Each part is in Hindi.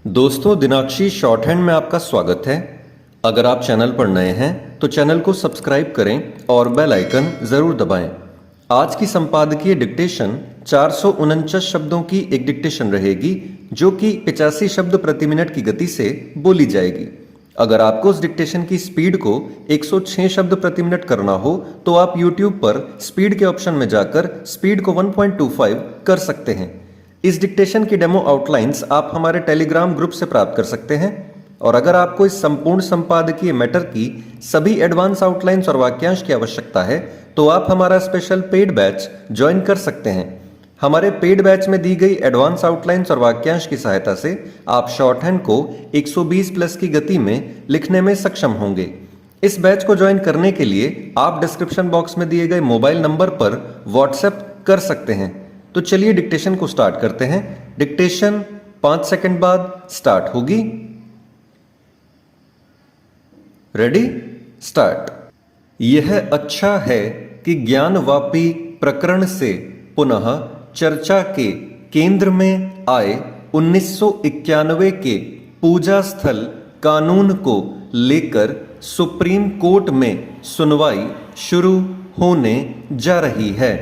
दोस्तों, दिनाक्षी शॉर्ट हैंड में आपका स्वागत है। अगर आप चैनल पर नए हैं तो चैनल को सब्सक्राइब करें और बेल आइकन जरूर दबाएं। आज की संपादकीय डिक्टेशन 449 शब्दों की एक डिक्टेशन रहेगी जो कि 85 शब्द प्रति मिनट की गति से बोली जाएगी। अगर आपको उस डिक्टेशन की स्पीड को 106 शब्द प्रति मिनट करना हो तो आप YouTube पर स्पीड के ऑप्शन में जाकर स्पीड को 1.25 कर सकते हैं। इस डिक्टेशन की डेमो आउटलाइंस आप हमारे टेलीग्राम ग्रुप से प्राप्त कर सकते हैं। और अगर आपको इस संपूर्ण संपादकीय मैटर की सभी एडवांस आउटलाइंस और वाक्यांश की आवश्यकता है तो आप हमारा स्पेशल पेड बैच ज्वाइन कर सकते हैं। हमारे पेड बैच में दी गई एडवांस आउटलाइंस और वाक्यांश की सहायता से आप शॉर्ट हैंड को 120 प्लस की गति में लिखने में सक्षम होंगे। इस बैच को ज्वाइन करने के लिए आप डिस्क्रिप्शन बॉक्स में दिए गए मोबाइल नंबर पर व्हाट्सएप कर सकते हैं। तो चलिए डिक्टेशन को स्टार्ट करते हैं। डिक्टेशन 5 सेकंड बाद स्टार्ट होगी। Ready, start. यह अच्छा है कि ज्ञानवापी प्रकरण से पुनः चर्चा के केंद्र में आए 1991 के पूजा स्थल कानून को लेकर सुप्रीम कोर्ट में सुनवाई शुरू होने जा रही है।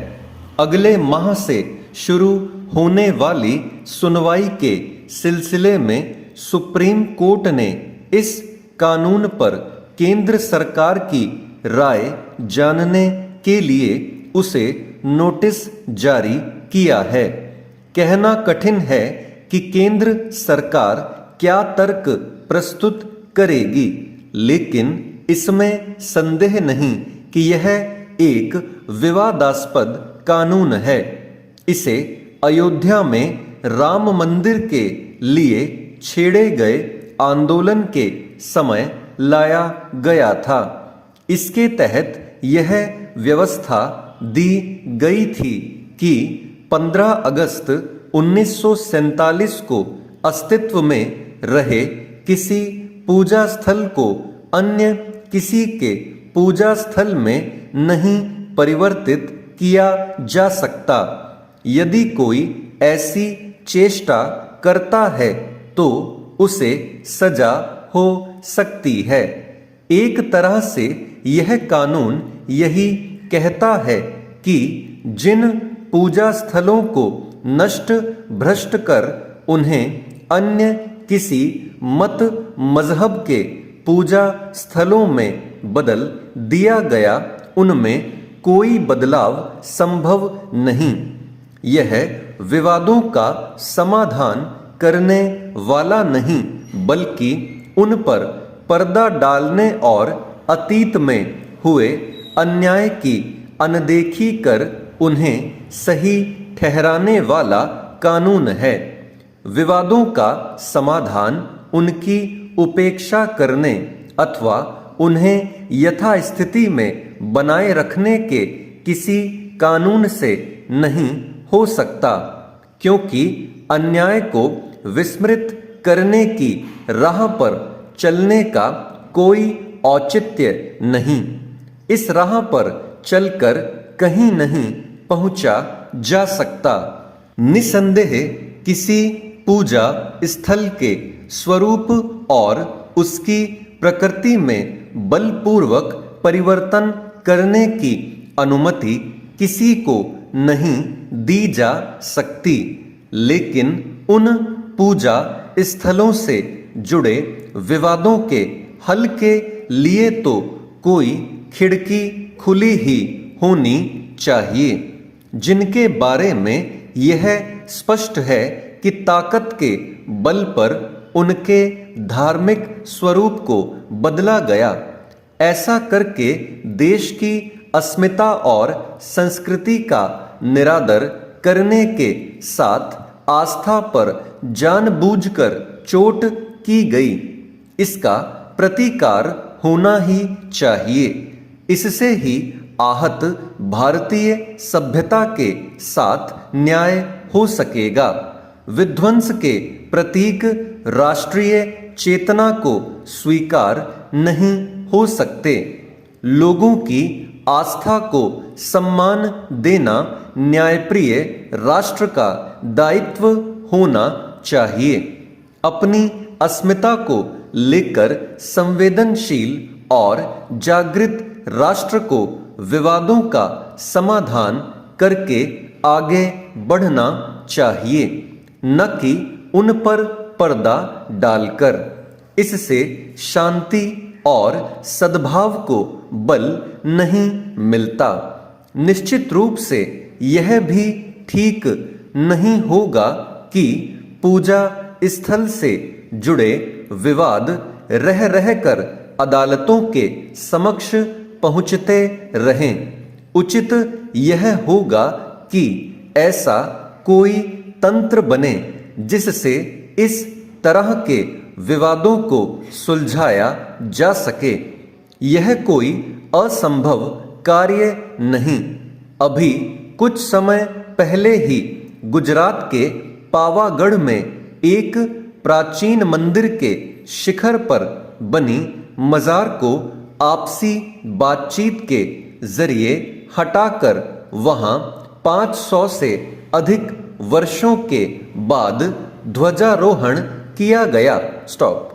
अगले माह से शुरू होने वाली सुनवाई के सिलसिले में सुप्रीम कोर्ट ने इस कानून पर केंद्र सरकार की राय जानने के लिए उसे नोटिस जारी किया है। कहना कठिन है कि केंद्र सरकार क्या तर्क प्रस्तुत करेगी, लेकिन इसमें संदेह नहीं कि यह एक विवादास्पद कानून है। इसे अयोध्या में राम मंदिर के लिए छेड़े गए आंदोलन के समय लाया गया था। इसके तहत यह व्यवस्था दी गई थी कि 15 अगस्त 1947 को अस्तित्व में रहे किसी पूजा स्थल को अन्य किसी के पूजा स्थल में नहीं परिवर्तित किया जा सकता। यदि कोई ऐसी चेष्टा करता है तो उसे सजा हो सकती है। एक तरह से यह कानून यही कहता है कि जिन पूजा स्थलों को नष्ट भ्रष्ट कर उन्हें अन्य किसी मत मजहब के पूजा स्थलों में बदल दिया गया, उनमें कोई बदलाव संभव नहीं। यह विवादों का समाधान करने वाला नहीं, बल्कि उन पर पर्दा डालने और अतीत में हुए अन्याय की अनदेखी कर उन्हें सही ठहराने वाला कानून है। विवादों का समाधान उनकी उपेक्षा करने अथवा उन्हें यथास्थिति में बनाए रखने के किसी कानून से नहीं हो सकता, क्योंकि अन्याय को विस्मृत करने की राह पर चलने का कोई औचित्य नहीं। इस राह पर चलकर कहीं नहीं पहुंचा जा सकता। निसंदेह किसी पूजा स्थल के स्वरूप और उसकी प्रकृति में बलपूर्वक परिवर्तन करने की अनुमति किसी को नहीं दी जा सकती, लेकिन उन पूजा स्थलों से जुड़े विवादों के हल के लिए तो कोई खिड़की खुली ही होनी चाहिए, जिनके बारे में यह स्पष्ट है कि ताकत के बल पर उनके धार्मिक स्वरूप को बदला गया। ऐसा करके देश की अस्मिता और संस्कृति का निरादर करने के साथ आस्था पर जानबूझकर चोट की गई। इसका प्रतिकार होना ही चाहिए। इससे ही आहत भारतीय सभ्यता के साथ न्याय हो सकेगा। विध्वंस के प्रतीक राष्ट्रीय चेतना को स्वीकार नहीं हो सकते। लोगों की आस्था को सम्मान देना न्यायप्रिय राष्ट्र का दायित्व होना चाहिए। अपनी अस्मिता को लेकर संवेदनशील और जागृत राष्ट्र को विवादों का समाधान करके आगे बढ़ना चाहिए, न कि उन पर पर्दा डालकर। इससे शांति और सद्भाव को बल नहीं मिलता। निश्चित रूप से यह भी ठीक नहीं होगा कि पूजा स्थल से जुड़े विवाद रह रहकर अदालतों के समक्ष पहुंचते रहें। उचित यह होगा कि ऐसा कोई तंत्र बने जिससे इस तरह के विवादों को सुलझाया जा सके। यह कोई असंभव कार्य नहीं। अभी कुछ समय पहले ही गुजरात के पावागढ़ में एक प्राचीन मंदिर के शिखर पर बनी मजार को आपसी बातचीत के जरिए हटाकर वहां 500 से अधिक वर्षों के बाद ध्वजारोहण किया गया। स्टॉप।